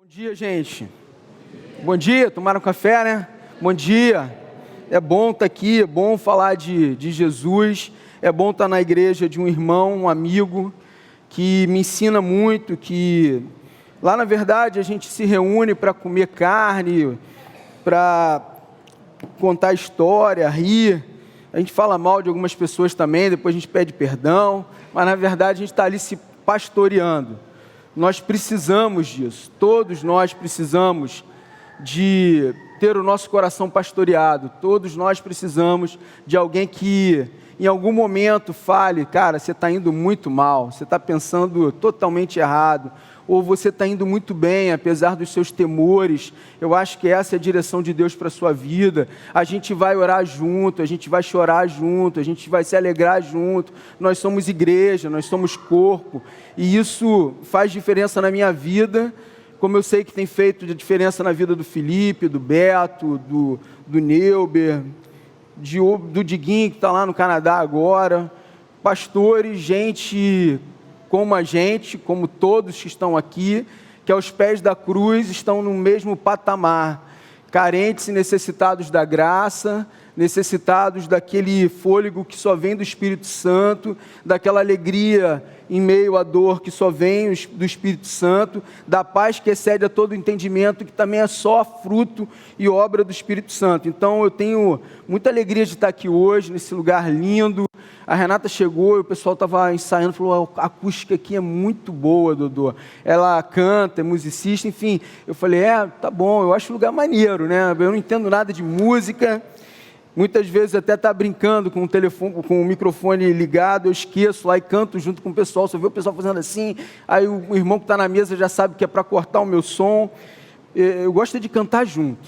Bom dia, gente. Bom dia, tomaram café, né? Bom dia. É bom estar aqui, é bom falar de Jesus, é bom estar na igreja de um irmão, um amigo, que me ensina muito, que lá na verdade a gente se reúne para comer carne, para contar história, rir. A gente fala mal de algumas pessoas também, depois a gente pede perdão, mas na verdade a gente está ali se pastoreando. Nós precisamos disso, todos nós precisamos de ter o nosso coração pastoreado, todos nós precisamos de alguém que em algum momento fale, cara, você está indo muito mal, você está pensando totalmente errado, ou você está indo muito bem, apesar dos seus temores. Eu acho que essa é a direção de Deus para a sua vida. A gente vai orar junto, a gente vai chorar junto, a gente vai se alegrar junto. Nós somos igreja, nós somos corpo, e isso faz diferença na minha vida, como eu sei que tem feito diferença na vida do Felipe, do Beto, do Neuber, do Diguinho, que está lá no Canadá agora. Pastores, gente como a gente, como todos que estão aqui, que aos pés da cruz estão no mesmo patamar, carentes e necessitados da graça, necessitados daquele fôlego que só vem do Espírito Santo, daquela alegria em meio à dor que só vem do Espírito Santo, da paz que excede a todo entendimento, que também é só fruto e obra do Espírito Santo. Então eu tenho muita alegria de estar aqui hoje, nesse lugar lindo. A Renata chegou e o pessoal estava ensaiando, falou, a acústica aqui é muito boa, Dodô. Ela canta, é musicista, enfim. Eu falei, tá bom, eu acho o lugar maneiro, né? Eu não entendo nada de música. Muitas vezes até está brincando com o telefone, com o microfone ligado, eu esqueço lá e canto junto com o pessoal, só vê o pessoal fazendo assim, aí o irmão que está na mesa já sabe que é para cortar o meu som. Eu gosto de cantar junto.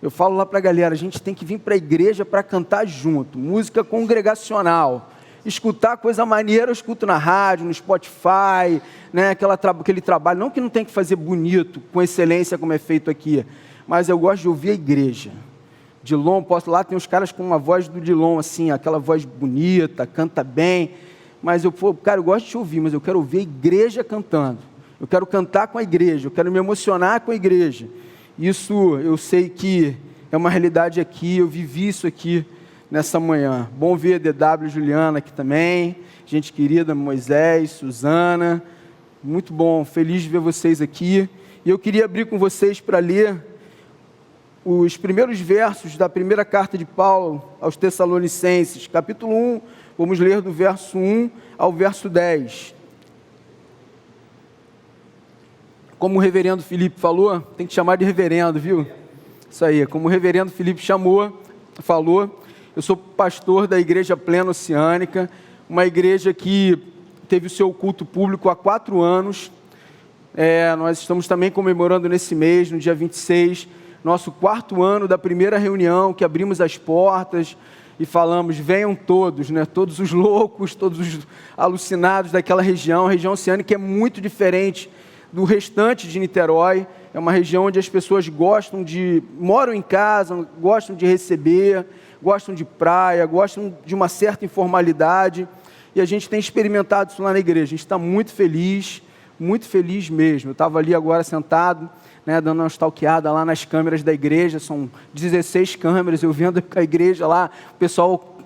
Eu falo lá para a galera, a gente tem que vir para a igreja para cantar junto, música congregacional. Escutar coisa maneira, eu escuto na rádio, no Spotify, né, aquele trabalho, não que não tem que fazer bonito, com excelência como é feito aqui, mas eu gosto de ouvir a igreja. Dilon, lá tem uns caras com uma voz do Dilon, assim, aquela voz bonita, canta bem, mas eu gosto de te ouvir, mas eu quero ouvir a igreja cantando, eu quero cantar com a igreja, eu quero me emocionar com a igreja. Isso eu sei que é uma realidade aqui, eu vivi isso aqui nessa manhã. Bom ver a DW, Juliana aqui também, gente querida, Moisés, Suzana, muito bom, feliz de ver vocês aqui. E eu queria abrir com vocês para ler os primeiros versos da primeira carta de Paulo aos Tessalonicenses, capítulo 1, vamos ler do verso 1 ao verso 10. Como o reverendo Felipe falou, tem que chamar de reverendo, viu? Isso aí, como o reverendo Felipe falou, eu sou pastor da Igreja Plena Oceânica, uma igreja que teve o seu culto público há 4 anos. Nós estamos também comemorando nesse mês, no dia 26, nosso 4º ano da primeira reunião, que abrimos as portas e falamos, venham todos, né? Todos os loucos, todos os alucinados daquela região. A região oceânica é muito diferente do restante de Niterói, é uma região onde as pessoas moram em casa, gostam de receber, gostam de praia, gostam de uma certa informalidade, e a gente tem experimentado isso lá na igreja. A gente está muito feliz mesmo. Eu estava ali agora sentado, né, dando uma stalkeada lá nas câmeras da igreja, são 16 câmeras, eu vendo a igreja lá, o pessoal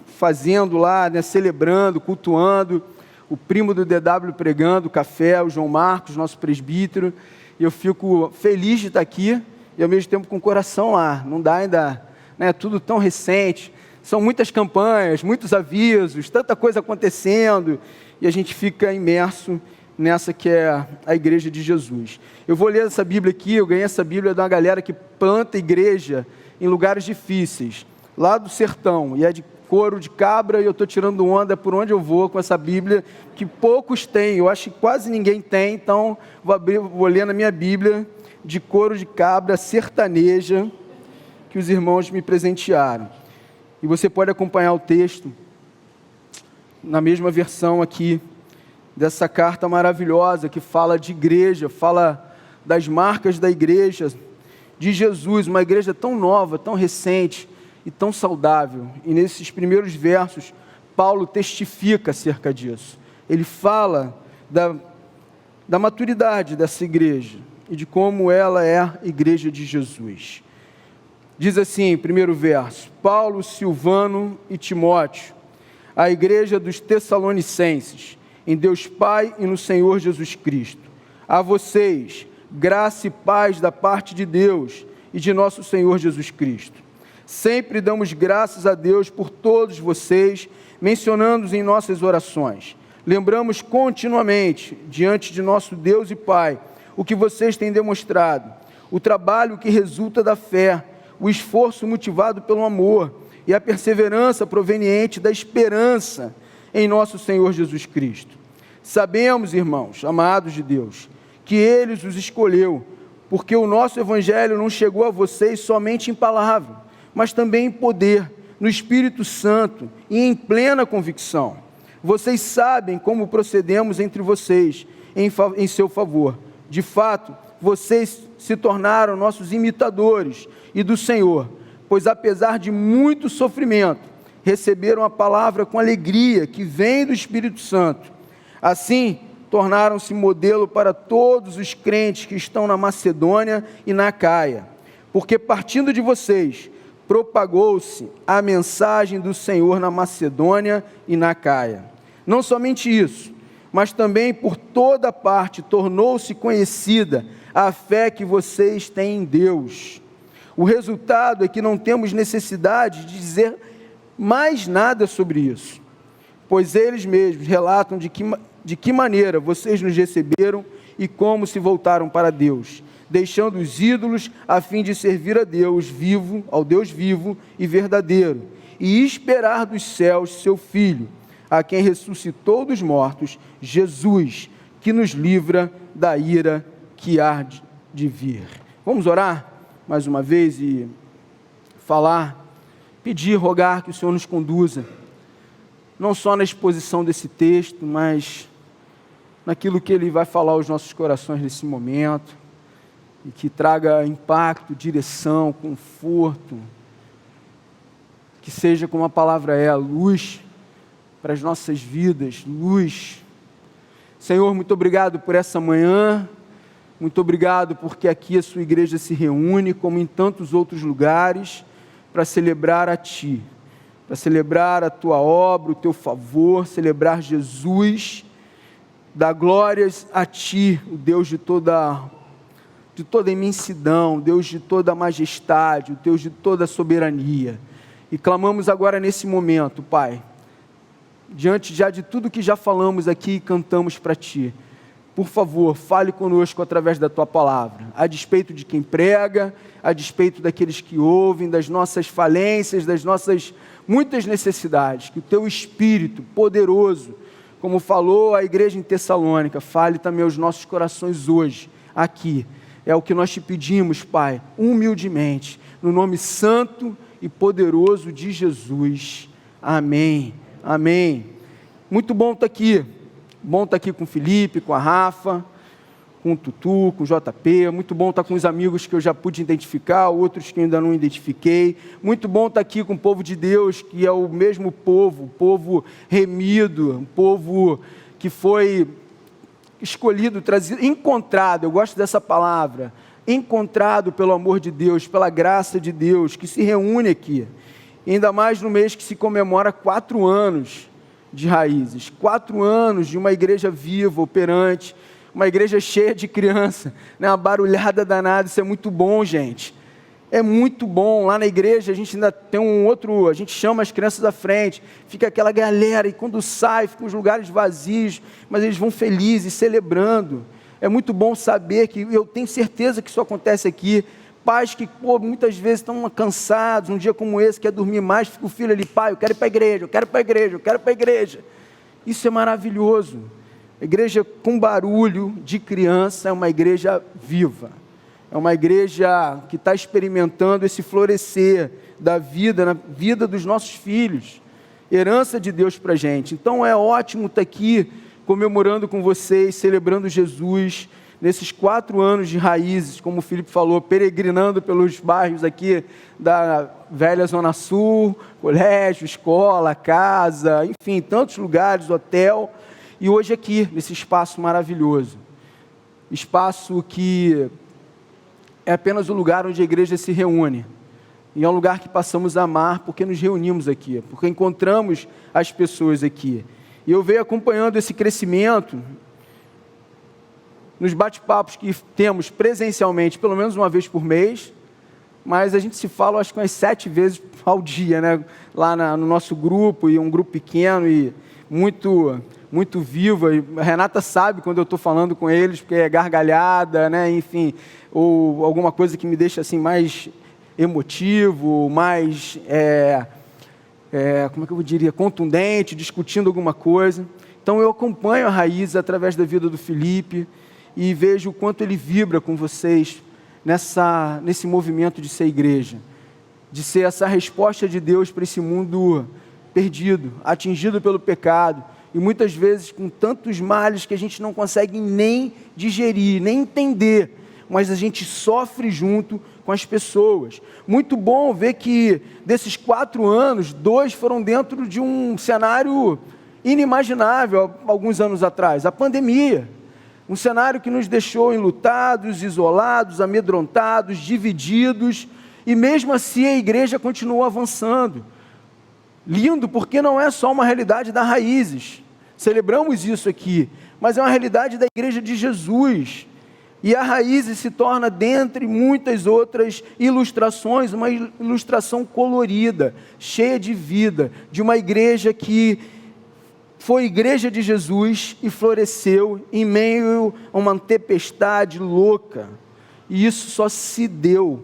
fazendo lá, né, celebrando, cultuando, o primo do DW pregando, o café, o João Marcos, nosso presbítero, e eu fico feliz de estar aqui, e ao mesmo tempo com o coração lá, não dá ainda, né, tudo tão recente, são muitas campanhas, muitos avisos, tanta coisa acontecendo, e a gente fica imerso nessa que é a igreja de Jesus. Eu vou ler essa Bíblia aqui, eu ganhei essa Bíblia de uma galera que planta igreja em lugares difíceis, lá do sertão, e é de couro de cabra, e eu estou tirando onda por onde eu vou com essa Bíblia, que poucos têm, eu acho que quase ninguém tem, então vou ler na minha Bíblia, de couro de cabra sertaneja, que os irmãos me presentearam. E você pode acompanhar o texto na mesma versão aqui, dessa carta maravilhosa, que fala de igreja, fala das marcas da igreja, de Jesus, uma igreja tão nova, tão recente, e tão saudável. E nesses primeiros versos, Paulo testifica acerca disso. Ele fala da maturidade dessa igreja. e de como ela é a igreja de Jesus. Diz assim, primeiro verso: Paulo, Silvano e Timóteo, a igreja dos Tessalonicenses, em Deus Pai e no Senhor Jesus Cristo. A vocês, graça e paz da parte de Deus e de nosso Senhor Jesus Cristo. Sempre damos graças a Deus por todos vocês, mencionando-os em nossas orações. Lembramos continuamente, diante de nosso Deus e Pai, o que vocês têm demonstrado, o trabalho que resulta da fé, o esforço motivado pelo amor e a perseverança proveniente da esperança em nosso Senhor Jesus Cristo. Sabemos, irmãos, amados de Deus, que Ele os escolheu, porque o nosso Evangelho não chegou a vocês somente em palavra, mas também em poder, no Espírito Santo e em plena convicção. Vocês sabem como procedemos entre vocês em seu favor. De fato, vocês se tornaram nossos imitadores e do Senhor, pois apesar de muito sofrimento, receberam a palavra com alegria que vem do Espírito Santo. Assim, tornaram-se modelo para todos os crentes que estão na Macedônia e na Acaia, porque partindo de vocês, propagou-se a mensagem do Senhor na Macedônia e na Acaia. Não somente isso, mas também por toda parte tornou-se conhecida a fé que vocês têm em Deus. O resultado é que não temos necessidade de dizer mais nada sobre isso, pois eles mesmos relatam de que maneira vocês nos receberam e como se voltaram para Deus, deixando os ídolos a fim de servir a Deus vivo, ao Deus vivo e verdadeiro, e esperar dos céus seu Filho, a quem ressuscitou dos mortos, Jesus, que nos livra da ira que há de vir. Vamos orar mais uma vez e falar, pedir, rogar que o Senhor nos conduza, não só na exposição desse texto, mas naquilo que Ele vai falar aos nossos corações nesse momento, e que traga impacto, direção, conforto, que seja como a palavra é, a luz para as nossas vidas, luz. Senhor, muito obrigado por essa manhã, muito obrigado porque aqui a sua igreja se reúne, como em tantos outros lugares, para celebrar a Ti, para celebrar a Tua obra, o Teu favor, celebrar Jesus, dar glórias a Ti, o Deus de toda imensidão, Deus de toda majestade, o Deus de toda soberania. E clamamos agora nesse momento, Pai, diante já de tudo que já falamos aqui e cantamos para Ti, por favor, fale conosco através da Tua palavra, a despeito de quem prega, a despeito daqueles que ouvem, das nossas falências, das nossas muitas necessidades, que o Teu Espírito poderoso, como falou a igreja em Tessalônica, fale também aos nossos corações hoje, aqui. É o que nós Te pedimos, Pai, humildemente, no nome santo e poderoso de Jesus. Amém. Amém. Muito bom estar aqui. Bom estar aqui com o Felipe, com a Rafa, com o Tutu, com o JP. Muito bom estar com os amigos que eu já pude identificar, outros que eu ainda não identifiquei. Muito bom estar aqui com o povo de Deus, que é o mesmo povo, o povo remido, um povo que foi escolhido, trazido, encontrado, eu gosto dessa palavra, encontrado pelo amor de Deus, pela graça de Deus, que se reúne aqui, ainda mais no mês que se comemora 4 anos de raízes, 4 anos de uma igreja viva, operante, uma igreja cheia de criança, né? Uma barulhada danada, isso é muito bom, gente. É muito bom. Lá na igreja a gente ainda tem a gente chama as crianças à frente, fica aquela galera, e quando sai, ficam os lugares vazios, mas eles vão felizes, celebrando. É muito bom saber que, eu tenho certeza que isso acontece aqui, pais que muitas vezes estão cansados, um dia como esse, quer dormir mais, fica o filho ali, pai, eu quero ir para a igreja, eu quero ir para a igreja, eu quero ir para a igreja. Isso é maravilhoso. A igreja com barulho de criança é uma igreja viva. É uma igreja que está experimentando esse florescer da vida, na vida dos nossos filhos. Herança de Deus para a gente. Então é ótimo estar aqui comemorando com vocês, celebrando Jesus, nesses 4 anos de raízes, como o Felipe falou, peregrinando pelos bairros aqui da velha Zona Sul, colégio, escola, casa, enfim, tantos lugares, hotel, e hoje aqui, nesse espaço maravilhoso. espaço que é apenas o lugar onde a igreja se reúne. E é um lugar que passamos a amar porque nos reunimos aqui, porque encontramos as pessoas aqui. E eu venho acompanhando esse crescimento nos bate-papos que temos presencialmente, pelo menos uma vez por mês, mas a gente se fala, acho que umas 7 vezes ao dia, né? Lá no nosso grupo, e um grupo pequeno e muito viva. E a Renata sabe quando eu estou falando com eles, porque é gargalhada, né? Enfim, ou alguma coisa que me deixa assim mais emotivo, mais, como é que eu diria, contundente, discutindo alguma coisa. Então eu acompanho a Raiz através da vida do Felipe e vejo o quanto ele vibra com vocês nesse movimento de ser igreja, de ser essa resposta de Deus para esse mundo perdido, atingido pelo pecado, e muitas vezes com tantos males que a gente não consegue nem digerir, nem entender, mas a gente sofre junto com as pessoas. Muito bom ver que desses 4 anos, 2 foram dentro de um cenário inimaginável alguns anos atrás, a pandemia. Um cenário que nos deixou enlutados, isolados, amedrontados, divididos, e mesmo assim a igreja continuou avançando. Lindo, porque não é só uma realidade da Raízes, celebramos isso aqui, mas é uma realidade da igreja de Jesus. E a Raízes se torna, dentre muitas outras ilustrações, uma ilustração colorida, cheia de vida, de uma igreja que foi igreja de Jesus e floresceu em meio a uma tempestade louca. E isso só se deu,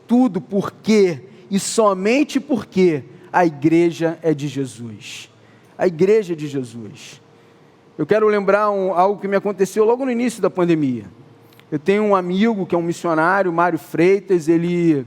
tudo porque, e somente porque, a igreja é de Jesus. A igreja é de Jesus. Eu quero lembrar algo que me aconteceu logo no início da pandemia. Eu tenho um amigo que é um missionário, Mário Freitas, ele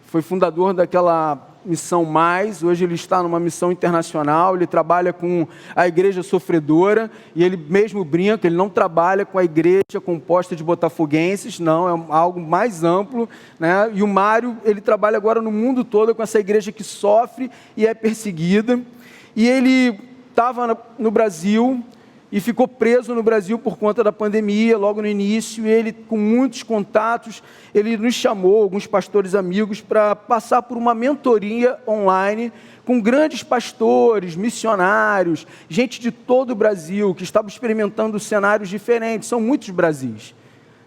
foi fundador daquela Missão Mais, hoje ele está numa missão internacional, ele trabalha com a igreja sofredora, e ele mesmo brinca, ele não trabalha com a igreja composta de botafoguenses, não, é algo mais amplo, né? E o Mário, ele trabalha agora no mundo todo com essa igreja que sofre e é perseguida, e ele estava no Brasil, e ficou preso no Brasil por conta da pandemia, logo no início, e ele, com muitos contatos, ele nos chamou, alguns pastores amigos, para passar por uma mentoria online, com grandes pastores, missionários, gente de todo o Brasil, que estava experimentando cenários diferentes, são muitos Brasis.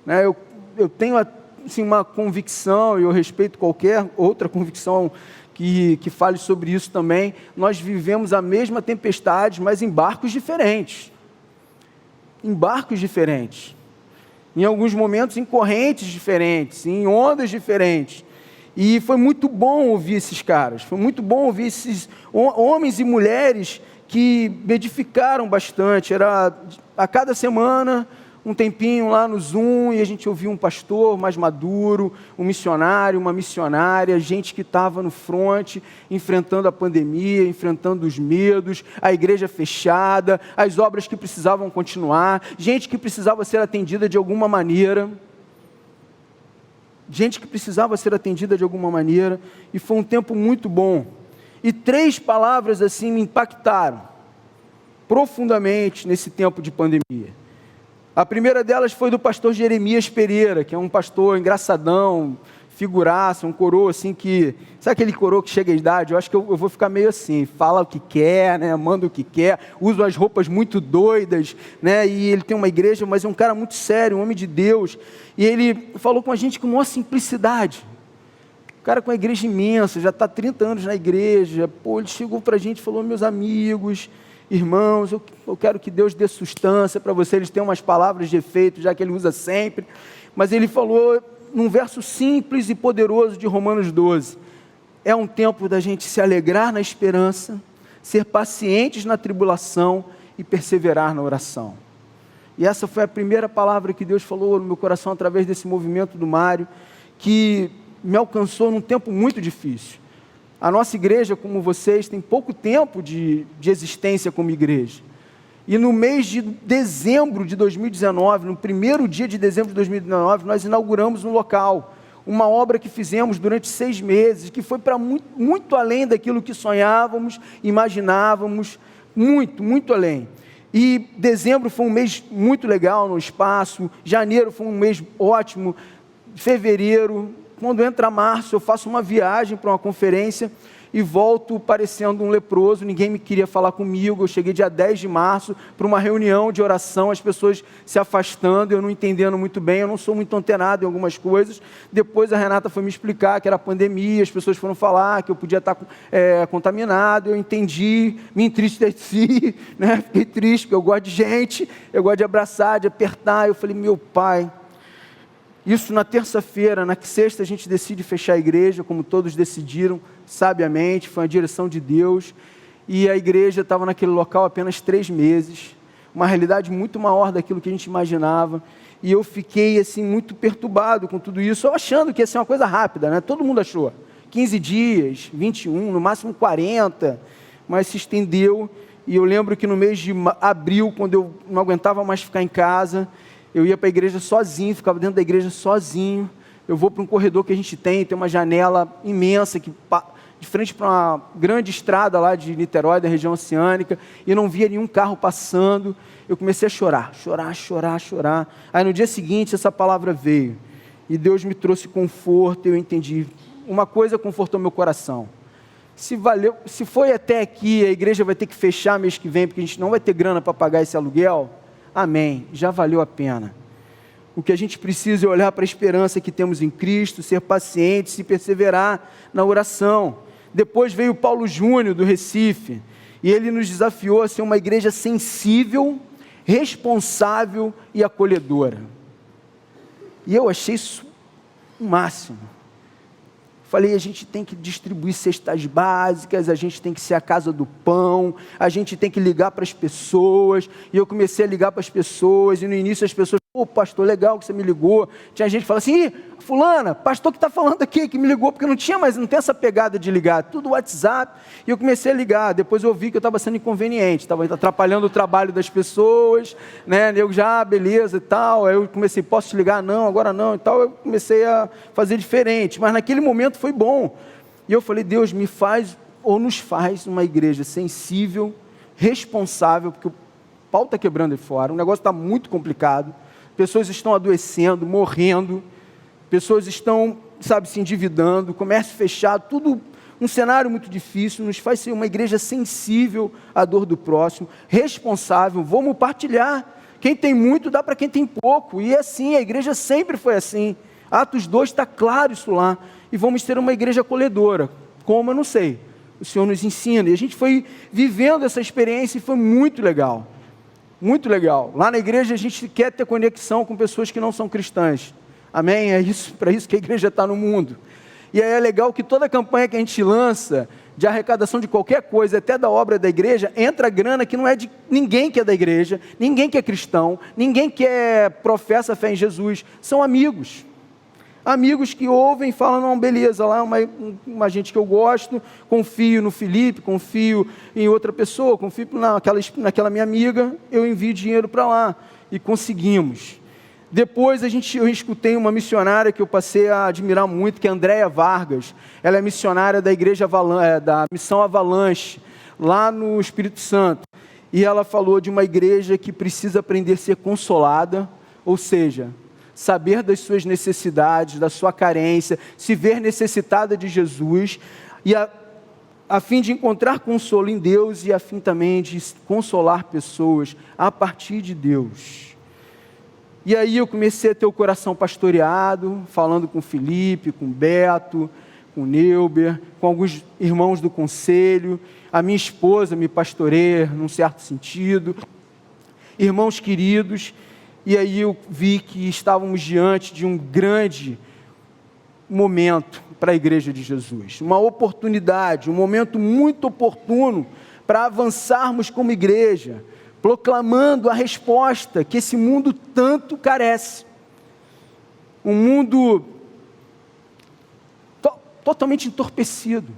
Né? Eu tenho assim, uma convicção, e eu respeito qualquer outra convicção que fale sobre isso também, nós vivemos a mesma tempestade, mas em barcos diferentes. Em barcos diferentes, em alguns momentos em correntes diferentes, em ondas diferentes, e foi muito bom ouvir esses caras, foi muito bom ouvir esses homens e mulheres que me edificaram bastante. Era a cada semana um tempinho lá no Zoom, e a gente ouvia um pastor mais maduro, um missionário, uma missionária, gente que estava no fronte, enfrentando a pandemia, enfrentando os medos, a igreja fechada, as obras que precisavam continuar, gente que precisava ser atendida de alguma maneira, e foi um tempo muito bom. E 3 palavras assim me impactaram profundamente nesse tempo de pandemia. A primeira delas foi do pastor Jeremias Pereira, que é um pastor engraçadão, figuraça, um coroa assim que... Sabe aquele coroa que chega à idade? Eu acho que eu vou ficar meio assim, fala o que quer, né? Manda o que quer, usa as roupas muito doidas, né? E ele tem uma igreja, mas é um cara muito sério, um homem de Deus. E ele falou com a gente com maior simplicidade. O cara com a igreja imensa, já está 30 anos na igreja. Pô, ele chegou para a gente e falou: meus amigos, irmãos, eu quero que Deus dê sustância para você. Eles têm umas palavras de efeito, já que ele usa sempre, mas ele falou num verso simples e poderoso de Romanos 12, é um tempo da gente se alegrar na esperança, ser pacientes na tribulação e perseverar na oração. E essa foi a primeira palavra que Deus falou no meu coração através desse movimento do Mário, que me alcançou num tempo muito difícil. A nossa igreja, como vocês, tem pouco tempo de existência como igreja. E no mês de dezembro de 2019, no primeiro dia de dezembro de 2019, nós inauguramos um local, uma obra que fizemos durante 6 meses, que foi para muito, muito além daquilo que sonhávamos, imaginávamos, muito, muito além. E dezembro foi um mês muito legal no espaço, janeiro foi um mês ótimo, fevereiro, quando entra março eu faço uma viagem para uma conferência e volto parecendo um leproso, ninguém me queria falar comigo. Eu cheguei dia 10 de março para uma reunião de oração, as pessoas se afastando, eu não entendendo muito bem, eu não sou muito antenado em algumas coisas. Depois a Renata foi me explicar que era pandemia, as pessoas foram falar que eu podia estar contaminado, eu entendi, me entristeci, né? Fiquei triste, porque eu gosto de gente, eu gosto de abraçar, de apertar. Eu falei, meu pai... Isso na terça-feira, na sexta a gente decide fechar a igreja, como todos decidiram, sabiamente, foi uma direção de Deus, e a igreja estava naquele local apenas 3 meses, uma realidade muito maior daquilo que a gente imaginava, e eu fiquei assim muito perturbado com tudo isso, achando que ia ser uma coisa rápida, né? Todo mundo achou, 15 dias, 21, no máximo 40, mas se estendeu, e eu lembro que no mês de abril, quando eu não aguentava mais ficar em casa, eu ia para a igreja sozinho, ficava dentro da igreja sozinho. Eu vou para um corredor que a gente tem uma janela imensa, que de frente para uma grande estrada lá de Niterói, da região oceânica, e não via nenhum carro passando. Eu comecei a chorar. Aí no dia seguinte essa palavra veio, e Deus me trouxe conforto, eu entendi. Uma coisa confortou meu coração. Se foi até aqui, a igreja vai ter que fechar mês que vem, porque a gente não vai ter grana para pagar esse aluguel. Amém, já valeu a pena. O que a gente precisa é olhar para a esperança que temos em Cristo, ser pacientes e perseverar na oração. Depois veio Paulo Júnior do Recife, e ele nos desafiou a ser uma igreja sensível, responsável e acolhedora. E eu achei isso o máximo. Falei, a gente tem que distribuir cestas básicas, a gente tem que ser a casa do pão, a gente tem que ligar para as pessoas. E eu comecei a ligar para as pessoas, e no início as pessoas, pô, pastor, legal que você me ligou. Tinha gente que fala assim, fulana, pastor que está falando aqui, que me ligou, porque não tem essa pegada de ligar, tudo WhatsApp. E eu comecei a ligar, depois eu vi que eu estava sendo inconveniente, estava atrapalhando o trabalho das pessoas, né? Eu já, beleza e tal. Aí eu comecei, posso te ligar? Não, agora não e tal. Eu comecei a fazer diferente, mas naquele momento foi bom. E eu falei, Deus, me faz ou nos faz uma igreja sensível, responsável, porque o pau está quebrando aí fora, o negócio está muito complicado, pessoas estão adoecendo, morrendo, pessoas estão, se endividando, comércio fechado, tudo um cenário muito difícil. Nos faz ser uma igreja sensível à dor do próximo, responsável. Vamos partilhar, quem tem muito dá para quem tem pouco, e assim, a igreja sempre foi assim. Atos 2 está claro isso lá, e vamos ter uma igreja acolhedora, como eu não sei, o Senhor nos ensina, e a gente foi vivendo essa experiência e foi muito legal, muito legal. Lá na igreja a gente quer ter conexão com pessoas que não são cristãs, amém? É isso, para isso que a igreja está no mundo. E aí é legal que toda campanha que a gente lança, de arrecadação de qualquer coisa, até da obra da igreja, entra grana que não é de ninguém que é da igreja, ninguém que é cristão, ninguém que professa a fé em Jesus, são amigos. Amigos que ouvem e falam, não, beleza, lá uma gente que eu gosto, confio no Felipe, confio em outra pessoa, confio naquela minha amiga, eu envio dinheiro para lá, e conseguimos. Depois eu escutei uma missionária que eu passei a admirar muito, que é a Andréia Vargas. Ela é missionária da igreja da Missão Avalanche, lá no Espírito Santo, e ela falou de uma igreja que precisa aprender a ser consolada, ou seja, saber das suas necessidades, da sua carência, se ver necessitada de Jesus, e a fim de encontrar consolo em Deus, e a fim também de consolar pessoas a partir de Deus. E aí eu comecei a ter o coração pastoreado, falando com Felipe, com Beto, com Neuber, com alguns irmãos do conselho, a minha esposa me pastoreia, num certo sentido, irmãos queridos. E aí eu vi que estávamos diante de um grande momento para a igreja de Jesus, uma oportunidade, um momento muito oportuno para avançarmos como igreja, proclamando a resposta que esse mundo tanto carece. Um mundo totalmente entorpecido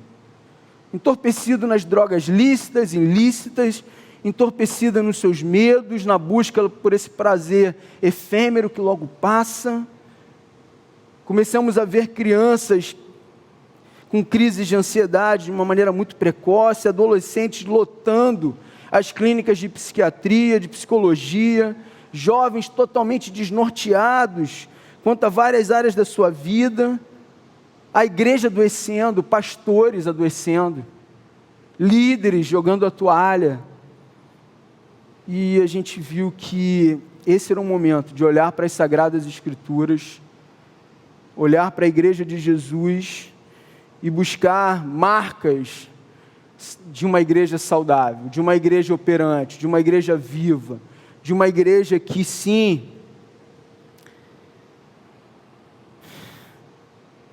nas drogas lícitas, ilícitas, entorpecida nos seus medos, na busca por esse prazer efêmero que logo passa. Começamos a ver crianças com crises de ansiedade de uma maneira muito precoce, adolescentes lotando as clínicas de psiquiatria, de psicologia, jovens totalmente desnorteados quanto a várias áreas da sua vida, a igreja adoecendo, pastores adoecendo, líderes jogando a toalha. E a gente viu que esse era um momento de olhar para as Sagradas Escrituras, olhar para a igreja de Jesus e buscar marcas de uma igreja saudável, de uma igreja operante, de uma igreja viva, de uma igreja que sim,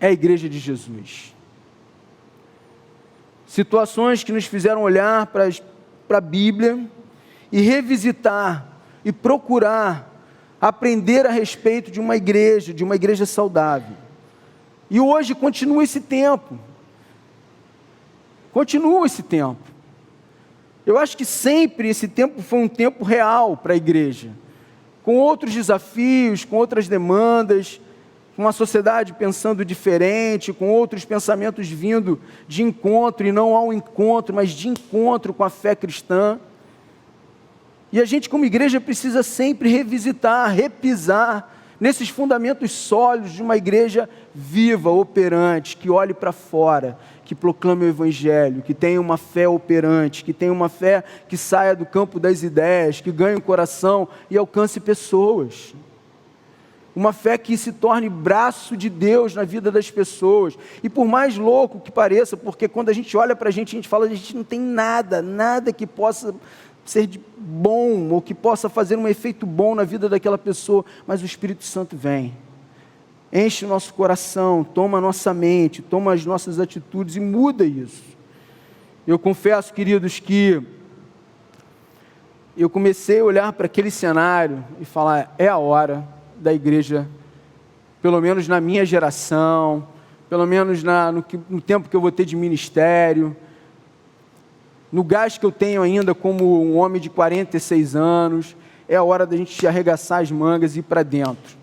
é a igreja de Jesus. Situações que nos fizeram olhar para a Bíblia e revisitar e procurar aprender a respeito de uma igreja saudável. E hoje continua esse tempo. Continua esse tempo. Eu acho que sempre esse tempo foi um tempo real para a igreja, com outros desafios, com outras demandas, com uma sociedade pensando diferente, com outros pensamentos vindo de encontro, e não ao encontro, mas de encontro com a fé cristã. E a gente como igreja precisa sempre revisitar, repisar nesses fundamentos sólidos de uma igreja viva, operante, que olhe para fora, que proclame o Evangelho, que tenha uma fé operante, que tenha uma fé que saia do campo das ideias, que ganhe o coração e alcance pessoas. Uma fé que se torne braço de Deus na vida das pessoas. E por mais louco que pareça, porque quando a gente olha para a gente fala, a gente não tem nada que possa ser de bom, ou que possa fazer um efeito bom na vida daquela pessoa, mas o Espírito Santo vem, enche o nosso coração, toma a nossa mente, toma as nossas atitudes e muda isso. Eu confesso, queridos, que eu comecei a olhar para aquele cenário e falar, é a hora da igreja, pelo menos na minha geração, pelo menos no tempo que eu vou ter de ministério, no gás que eu tenho ainda como um homem de 46 anos, é a hora da gente arregaçar as mangas e ir para dentro.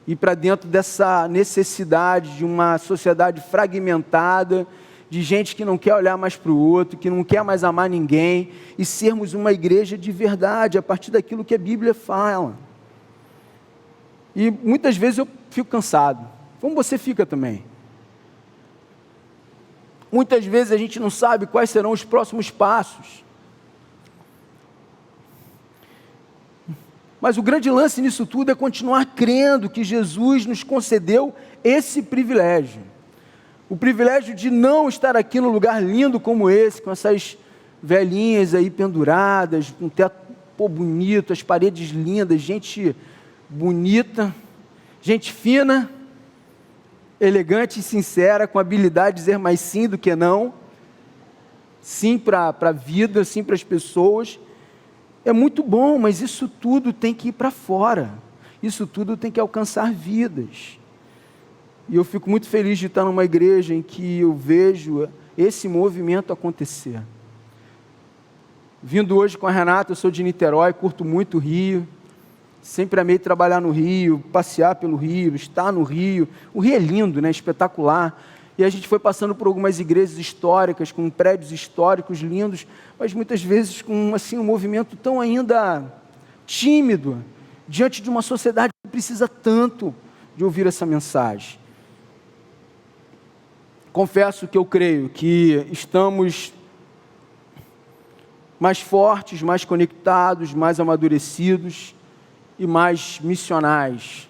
Ir para dentro dessa necessidade de uma sociedade fragmentada, de gente que não quer olhar mais para o outro, que não quer mais amar ninguém, e sermos uma igreja de verdade, a partir daquilo que a Bíblia fala. E muitas vezes eu fico cansado, como você fica também. Muitas vezes a gente não sabe quais serão os próximos passos. Mas o grande lance nisso tudo é continuar crendo que Jesus nos concedeu esse privilégio. O privilégio de não estar aqui num lugar lindo como esse, com essas velhinhas aí penduradas, um teto bonito, as paredes lindas, gente bonita, gente fina, elegante e sincera, com habilidade de dizer mais sim do que não, sim para a vida, sim para as pessoas. É muito bom, mas isso tudo tem que ir para fora, isso tudo tem que alcançar vidas. E eu fico muito feliz de estar numa igreja em que eu vejo esse movimento acontecer. Vindo hoje com a Renata, eu sou de Niterói, curto muito o Rio, sempre amei trabalhar no Rio, passear pelo Rio, estar no Rio. O Rio é lindo, né? Espetacular. E a gente foi passando por algumas igrejas históricas, com prédios históricos lindos, mas muitas vezes com assim, um movimento tão ainda tímido, diante de uma sociedade que precisa tanto de ouvir essa mensagem. Confesso que eu creio que estamos mais fortes, mais conectados, mais amadurecidos e mais missionais,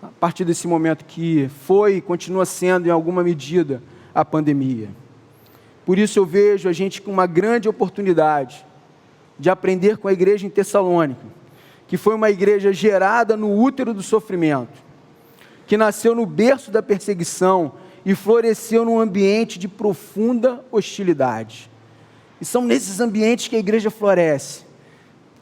a partir desse momento que foi e continua sendo, em alguma medida, a pandemia. Por isso eu vejo a gente com uma grande oportunidade de aprender com a igreja em Tessalônica, que foi uma igreja gerada no útero do sofrimento, que nasceu no berço da perseguição e floresceu num ambiente de profunda hostilidade. E são nesses ambientes que a igreja floresce,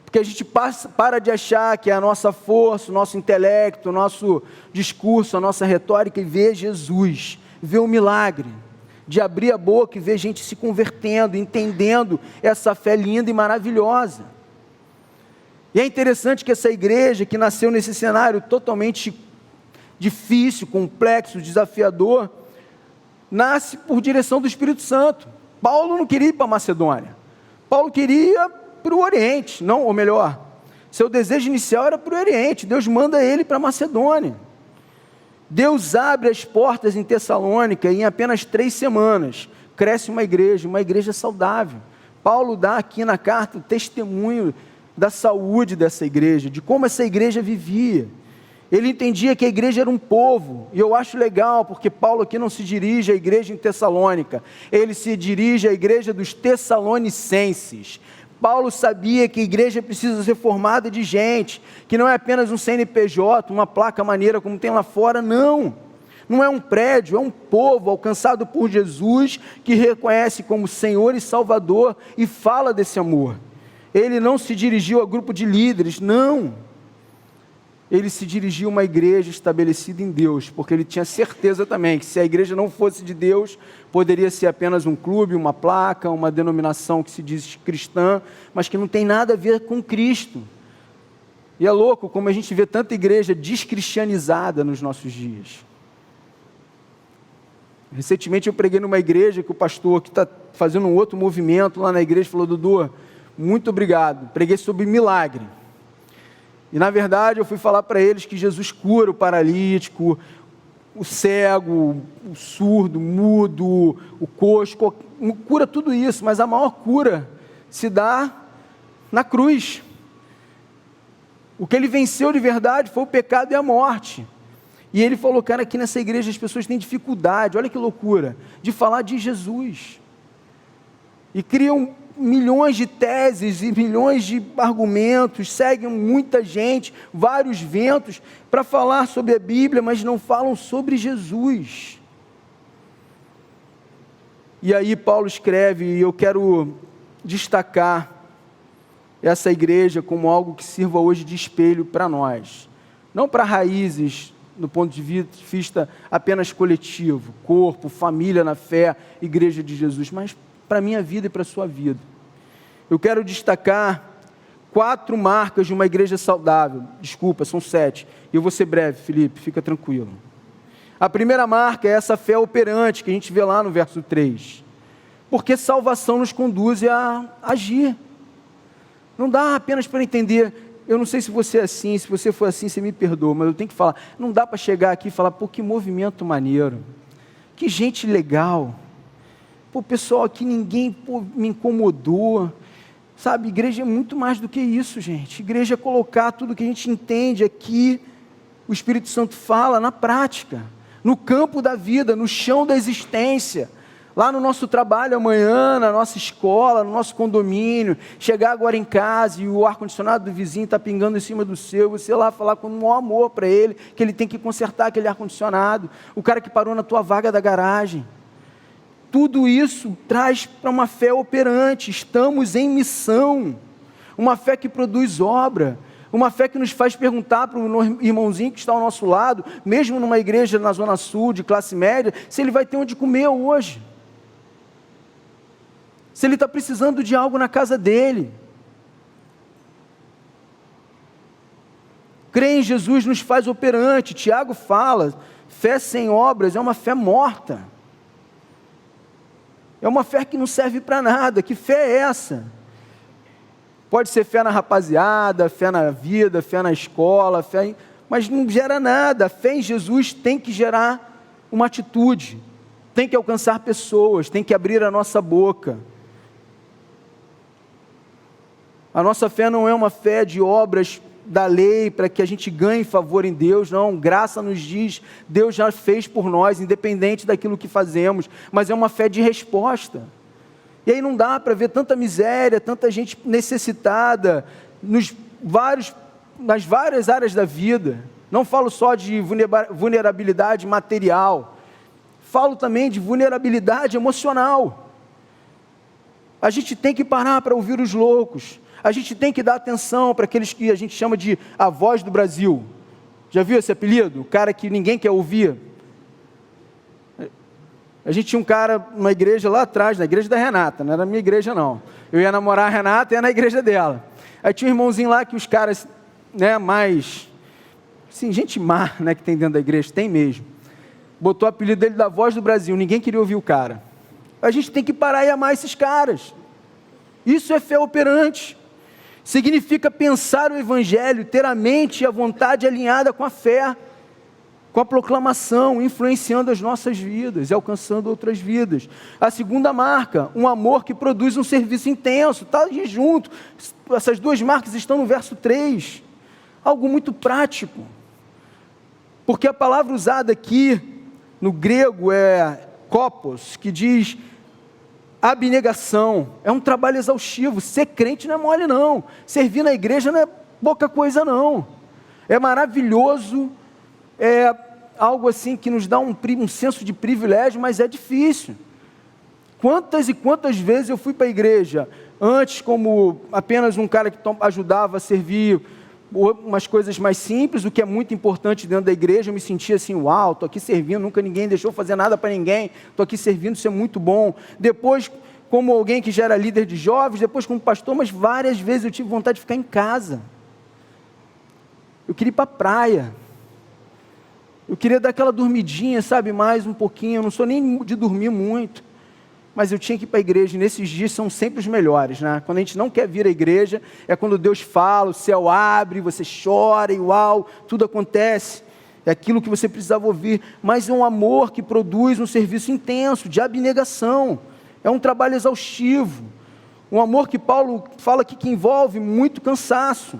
porque a gente para de achar que é a nossa força, o nosso intelecto, o nosso discurso, a nossa retórica, e vê Jesus, vê o milagre, de abrir a boca e ver gente se convertendo, entendendo essa fé linda e maravilhosa. E é interessante que essa igreja, que nasceu nesse cenário totalmente difícil, complexo, desafiador, nasce por direção do Espírito Santo. Paulo não queria ir para a Macedônia. Paulo queria para o Oriente, não, ou melhor, seu desejo inicial era para o Oriente. Deus manda ele para a Macedônia. Deus abre as portas em Tessalônica e em apenas 3 semanas cresce uma igreja saudável. Paulo dá aqui na carta o testemunho da saúde dessa igreja, de como essa igreja vivia. Ele entendia que a igreja era um povo, e eu acho legal, porque Paulo aqui não se dirige à igreja em Tessalônica, ele se dirige à igreja dos Tessalonicenses. Paulo sabia que a igreja precisa ser formada de gente, que não é apenas um CNPJ, uma placa maneira como tem lá fora, não é um prédio, é um povo alcançado por Jesus, que reconhece como Senhor e Salvador, e fala desse amor. Ele não se dirigiu a grupo de líderes, não, ele se dirigiu a uma igreja estabelecida em Deus, porque ele tinha certeza também, que se a igreja não fosse de Deus, poderia ser apenas um clube, uma placa, uma denominação que se diz cristã, mas que não tem nada a ver com Cristo. E é louco como a gente vê tanta igreja descristianizada nos nossos dias. Recentemente eu preguei numa igreja que o pastor que está fazendo um outro movimento lá na igreja falou: Dudu, muito obrigado, preguei sobre milagre. E na verdade eu fui falar para eles que Jesus cura o paralítico, o cego, o surdo, o mudo, o coxo, cura tudo isso, mas a maior cura se dá na cruz. O que ele venceu de verdade foi o pecado e a morte. E ele falou: cara, aqui nessa igreja as pessoas têm dificuldade, olha que loucura, de falar de Jesus. E criam milhões de teses e milhões de argumentos, seguem muita gente, vários ventos, para falar sobre a Bíblia, mas não falam sobre Jesus. E aí Paulo escreve, e eu quero destacar essa igreja como algo que sirva hoje de espelho para nós, não para raízes, no ponto de vista apenas coletivo, corpo, família na fé, igreja de Jesus, mas para a minha vida e para a sua vida. Eu quero destacar 4 marcas de uma igreja saudável. Desculpa, são 7. E eu vou ser breve, Felipe, fica tranquilo. A primeira marca é essa fé operante, que a gente vê lá no verso 3. Porque salvação nos conduz a agir. Não dá apenas para entender. Eu não sei se você é assim, se você for assim, você me perdoa, mas eu tenho que falar. Não dá para chegar aqui e falar: pô, que movimento maneiro. Que gente legal. Pô, pessoal aqui, ninguém me incomodou. Sabe, igreja é muito mais do que isso, gente. Igreja é colocar tudo que a gente entende aqui, o Espírito Santo fala, na prática, no campo da vida, no chão da existência, lá no nosso trabalho amanhã, na nossa escola, no nosso condomínio, chegar agora em casa e o ar-condicionado do vizinho está pingando em cima do seu, você lá falar com o maior amor para ele, que ele tem que consertar aquele ar-condicionado, o cara que parou na tua vaga da garagem. Tudo isso traz para uma fé operante, estamos em missão, uma fé que produz obra, uma fé que nos faz perguntar para o irmãozinho que está ao nosso lado, mesmo numa igreja na Zona Sul, de classe média, se ele vai ter onde comer hoje, se ele está precisando de algo na casa dele. Crer em Jesus nos faz operante. Tiago fala, fé sem obras é uma fé morta. É uma fé que não serve para nada. Que fé é essa? Pode ser fé na rapaziada, fé na vida, fé na escola, mas não gera nada. A fé em Jesus tem que gerar uma atitude, tem que alcançar pessoas, tem que abrir a nossa boca. A nossa fé não é uma fé de obras da lei para que a gente ganhe favor em Deus, não. Graça nos diz, Deus já fez por nós, independente daquilo que fazemos, mas é uma fé de resposta. E aí não dá para ver tanta miséria, tanta gente necessitada nas várias áreas da vida. Não falo só de vulnerabilidade material, falo também de vulnerabilidade emocional. A gente tem que parar para ouvir os loucos. A gente tem que dar atenção para aqueles que a gente chama de a voz do Brasil. Já viu esse apelido? O cara que ninguém quer ouvir. A gente tinha um cara numa igreja lá atrás, na igreja da Renata, não era na minha igreja não. Eu ia namorar a Renata e ia na igreja dela. Aí tinha um irmãozinho lá que os caras, mais, assim, gente má, que tem dentro da igreja, tem mesmo. botou o apelido dele da Voz do Brasil, ninguém queria ouvir o cara. A gente tem que parar e amar esses caras. Isso é fé operante. Significa pensar o Evangelho, ter a mente e a vontade alinhada com a fé, com a proclamação, influenciando as nossas vidas e alcançando outras vidas. A segunda marca, um amor que produz um serviço intenso. Está ali junto. Essas duas marcas estão no verso 3. Algo muito prático. Porque a palavra usada aqui, no grego, é kopos, que diz abnegação. É um trabalho exaustivo. Ser crente não é mole, não. Servir na igreja não é pouca coisa, não. É maravilhoso, é algo assim que nos dá um senso de privilégio, mas é difícil. Quantas e quantas vezes eu fui para a igreja, antes como apenas um cara que ajudava a servir umas coisas mais simples, o que é muito importante dentro da igreja, eu me sentia assim, uau, estou aqui servindo, nunca ninguém deixou fazer nada para ninguém, estou aqui servindo, isso é muito bom. Depois, como alguém que já era líder de jovens, depois como pastor, mas várias vezes eu tive vontade de ficar em casa. Eu queria ir para a praia. Eu queria dar aquela dormidinha, sabe, mais um pouquinho, eu não sou nem de dormir muito. Mas eu tinha que ir para a igreja, e nesses dias são sempre os melhores, né? Quando a gente não quer vir à igreja, é quando Deus fala, o céu abre, você chora e uau, tudo acontece. É aquilo que você precisava ouvir, mas é um amor que produz um serviço intenso, de abnegação. É um trabalho exaustivo. Um amor que Paulo fala aqui que envolve muito cansaço.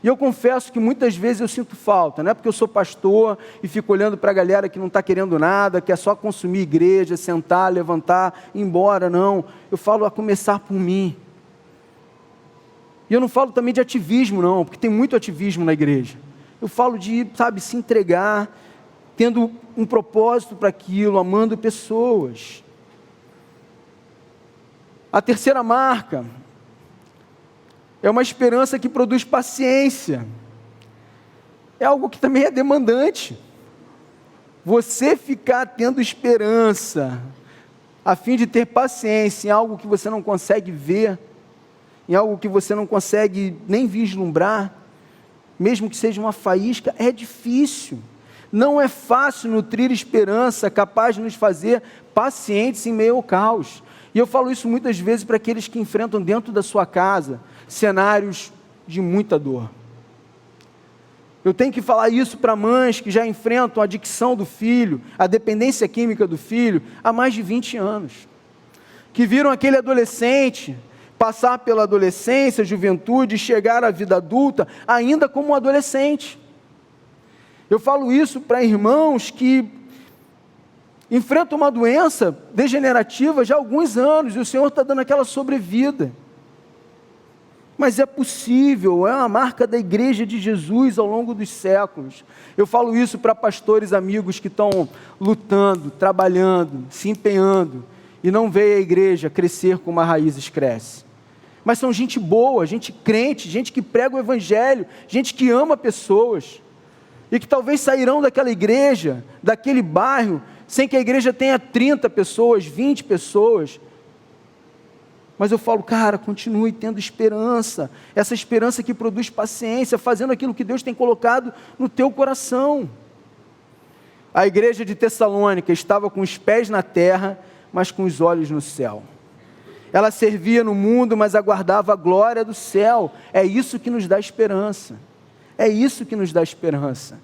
E eu confesso que muitas vezes eu sinto falta, não é porque eu sou pastor e fico olhando para a galera que não está querendo nada, que é só consumir igreja, sentar, levantar, ir embora, não. Eu falo a começar por mim. E eu não falo também de ativismo, não, porque tem muito ativismo na igreja. Eu falo de, sabe, se entregar, tendo um propósito para aquilo, amando pessoas. A terceira marca é uma esperança que produz paciência. É algo que também é demandante. Você ficar tendo esperança, a fim de ter paciência em algo que você não consegue ver, em algo que você não consegue nem vislumbrar, mesmo que seja uma faísca, é difícil. Não é fácil nutrir esperança capaz de nos fazer pacientes em meio ao caos. E eu falo isso muitas vezes para aqueles que enfrentam dentro da sua casa cenários de muita dor. Eu tenho que falar isso para mães que já enfrentam a adicção do filho, a dependência química do filho, há mais de 20 anos. Que viram aquele adolescente passar pela adolescência, juventude, chegar à vida adulta, ainda como um adolescente. Eu falo isso para irmãos que enfrentam uma doença degenerativa já há alguns anos, e o Senhor está dando aquela sobrevida. Mas é possível, é uma marca da igreja de Jesus ao longo dos séculos. Eu falo isso para pastores amigos que estão lutando, trabalhando, se empenhando, e não veem a igreja crescer como as raízes crescem. Mas são gente boa, gente crente, gente que prega o evangelho, gente que ama pessoas, e que talvez sairão daquela igreja, daquele bairro, sem que a igreja tenha 30 pessoas, 20 pessoas, mas eu falo, cara, continue tendo esperança, essa esperança que produz paciência, fazendo aquilo que Deus tem colocado no teu coração. A igreja de Tessalônica estava com os pés na terra, mas com os olhos no céu. Ela servia no mundo, mas aguardava a glória do céu. É isso que nos dá esperança. É isso que nos dá esperança.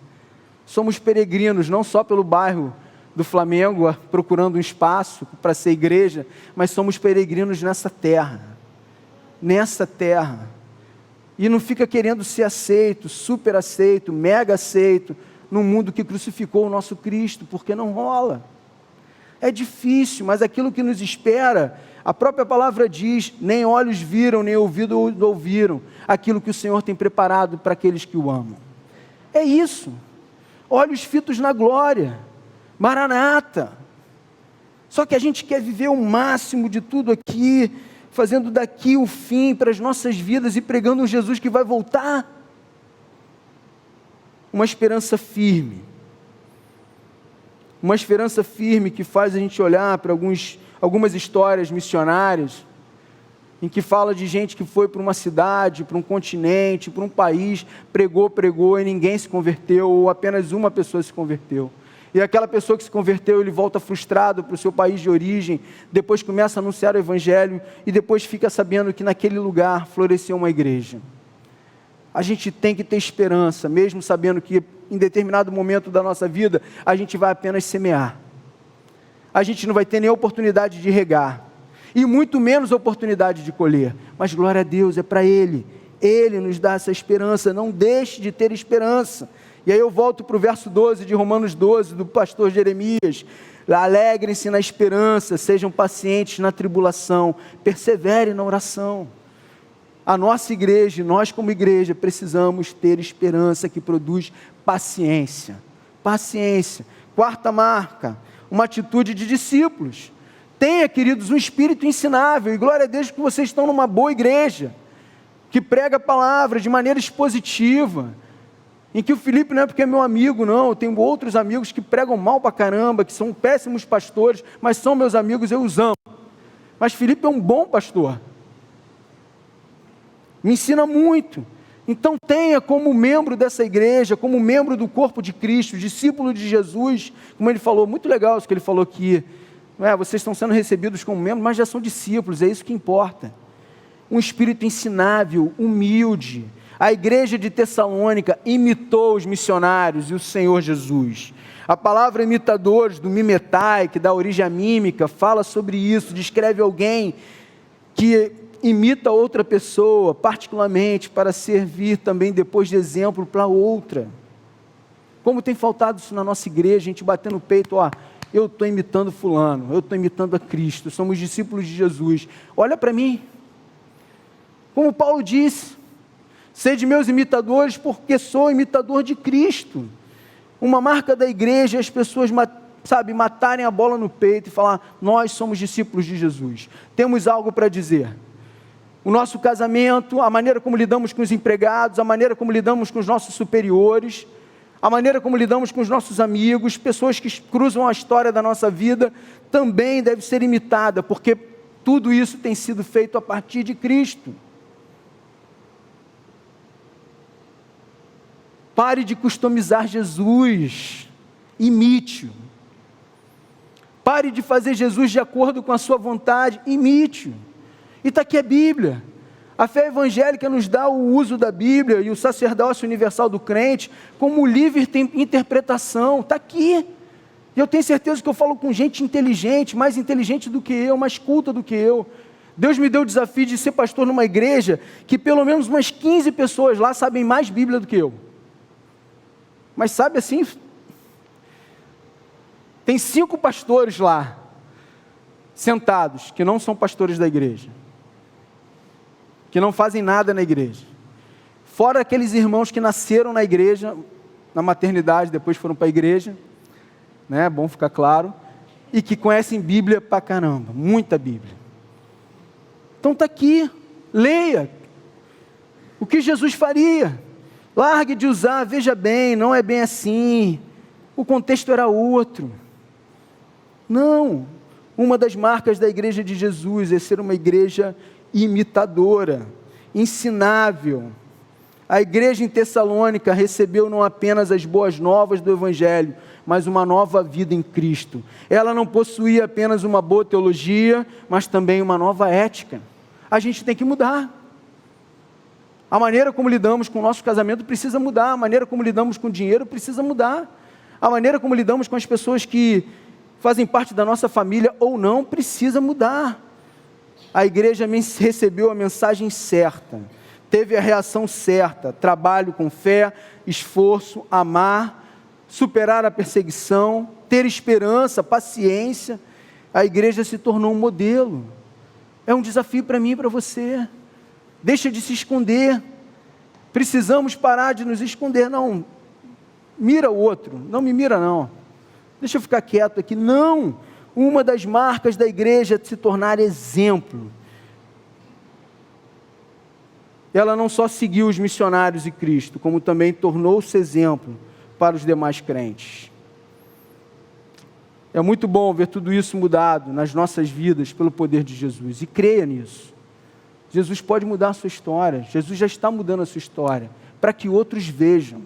Somos peregrinos, não só pelo bairro do Flamengo, procurando um espaço para ser igreja, mas somos peregrinos nessa terra, e não fica querendo ser aceito, super aceito, mega aceito, num mundo que crucificou o nosso Cristo, porque não rola, é difícil, mas aquilo que nos espera, a própria palavra diz, nem olhos viram, nem ouvidos ouviram, aquilo que o Senhor tem preparado para aqueles que o amam, é isso, olhos fitos na glória, Maranata. Só que a gente quer viver o máximo de tudo aqui, fazendo daqui o fim para as nossas vidas e pregando um Jesus que vai voltar. Uma esperança firme. Uma esperança firme que faz a gente olhar para algumas histórias missionárias, em que fala de gente que foi para uma cidade, para um continente, para um país, pregou e ninguém se converteu, ou apenas uma pessoa se converteu. E aquela pessoa que se converteu, ele volta frustrado para o seu país de origem, depois começa a anunciar o Evangelho e depois fica sabendo que naquele lugar floresceu uma igreja. A gente tem que ter esperança, mesmo sabendo que em determinado momento da nossa vida, a gente vai apenas semear. A gente não vai ter nem oportunidade de regar, e muito menos oportunidade de colher, mas glória a Deus, é para Ele. Ele nos dá essa esperança, não deixe de ter esperança. E aí eu volto para o verso 12 de Romanos 12, do pastor Jeremias: alegrem-se na esperança, sejam pacientes na tribulação, perseverem na oração. A nossa igreja, nós como igreja, precisamos ter esperança que produz paciência. Paciência. Quarta marca, uma atitude de discípulos. Tenha, queridos, um espírito ensinável, e glória a Deus que vocês estão numa boa igreja, que prega a palavra de maneira expositiva, em que o Felipe não é porque é meu amigo, não, eu tenho outros amigos que pregam mal pra caramba, que são péssimos pastores, mas são meus amigos, eu os amo. Mas Felipe é um bom pastor, me ensina muito. Então tenha como membro dessa igreja, como membro do corpo de Cristo, discípulo de Jesus, como ele falou, muito legal isso que ele falou aqui, vocês estão sendo recebidos como membros, mas já são discípulos, é isso que importa. Um espírito ensinável, humilde. A igreja de Tessalônica imitou os missionários e o Senhor Jesus. A palavra imitadores, do mimetai, que dá origem à mímica, fala sobre isso, descreve alguém que imita outra pessoa, particularmente para servir também depois de exemplo para outra. Como tem faltado isso na nossa igreja, a gente bater no peito, eu estou imitando fulano, eu estou imitando a Cristo, somos discípulos de Jesus. Olha para mim, como Paulo disse, sede meus imitadores, porque sou imitador de Cristo. Uma marca da igreja é as pessoas, matarem a bola no peito e falar, nós somos discípulos de Jesus. Temos algo para dizer. O nosso casamento, a maneira como lidamos com os empregados, a maneira como lidamos com os nossos superiores, a maneira como lidamos com os nossos amigos, pessoas que cruzam a história da nossa vida, também deve ser imitada, porque tudo isso tem sido feito a partir de Cristo. Pare de customizar Jesus, imite-o. Pare de fazer Jesus de acordo com a sua vontade, imite-o. E está aqui a Bíblia. A fé evangélica nos dá o uso da Bíblia e o sacerdócio universal do crente como livre interpretação, está aqui. E eu tenho certeza que eu falo com gente inteligente, mais inteligente do que eu, mais culta do que eu. Deus me deu o desafio de ser pastor numa igreja que pelo menos umas 15 pessoas lá sabem mais Bíblia do que eu. Mas sabe assim, tem 5 pastores lá, sentados, que não são pastores da igreja, que não fazem nada na igreja, fora aqueles irmãos que nasceram na igreja, na maternidade, depois foram para a igreja, né, bom ficar claro, e que conhecem Bíblia pra caramba, muita Bíblia. Então está aqui, leia, o que Jesus faria, largue de usar, veja bem, não é bem assim, o contexto era outro. Não, uma das marcas da igreja de Jesus é ser uma igreja imitadora, ensinável. A igreja em Tessalônica recebeu não apenas as boas novas do Evangelho, mas uma nova vida em Cristo. Ela não possuía apenas uma boa teologia, mas também uma nova ética. A gente tem que mudar. A maneira como lidamos com o nosso casamento precisa mudar, a maneira como lidamos com o dinheiro precisa mudar, a maneira como lidamos com as pessoas que fazem parte da nossa família ou não, precisa mudar. A igreja recebeu a mensagem certa, teve a reação certa, trabalho com fé, esforço, amar, superar a perseguição, ter esperança, paciência. A igreja se tornou um modelo. É um desafio para mim e para você. Deixa de se esconder. Precisamos parar de nos esconder. Não, mira o outro, não me mira não. Deixa eu ficar quieto aqui. Não, uma das marcas da igreja é se tornar exemplo. Ela não só seguiu os missionários e Cristo, como também tornou-se exemplo para os demais crentes. É muito bom ver tudo isso mudado nas nossas vidas pelo poder de Jesus, e creia nisso. Jesus pode mudar a sua história, Jesus já está mudando a sua história, para que outros vejam,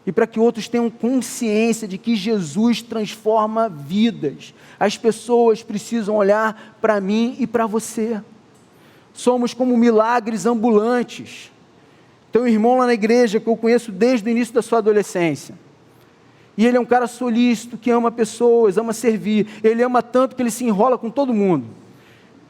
e para que outros tenham consciência de que Jesus transforma vidas. As pessoas precisam olhar para mim e para você. Somos como milagres ambulantes. Tem um irmão lá na igreja que eu conheço desde o início da sua adolescência. E ele é um cara solícito, que ama pessoas, ama servir. Ele ama tanto que ele se enrola com todo mundo.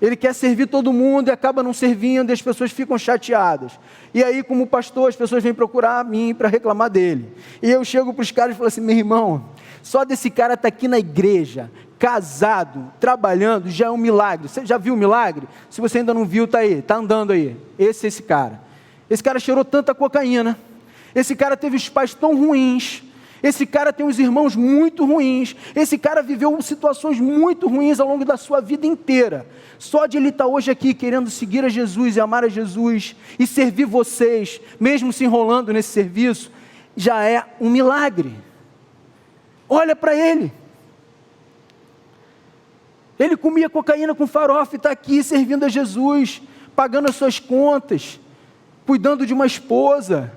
Ele quer servir todo mundo e acaba não servindo, e as pessoas ficam chateadas. E aí, como pastor, as pessoas vêm procurar a mim para reclamar dele. E eu chego para os caras e falo assim: meu irmão, só desse cara estar aqui na igreja, casado, trabalhando, já é um milagre. Você já viu o milagre? Se você ainda não viu, está aí, está andando aí. Esse cara. Esse cara cheirou tanta cocaína. Esse cara teve os pais tão ruins. Esse cara tem uns irmãos muito ruins. Esse cara viveu situações muito ruins ao longo da sua vida inteira. Só de ele estar hoje aqui querendo seguir a Jesus e amar a Jesus e servir vocês, mesmo se enrolando nesse serviço, já é um milagre. Olha para ele. Ele comia cocaína com farofa e está aqui servindo a Jesus, pagando as suas contas, cuidando de uma esposa.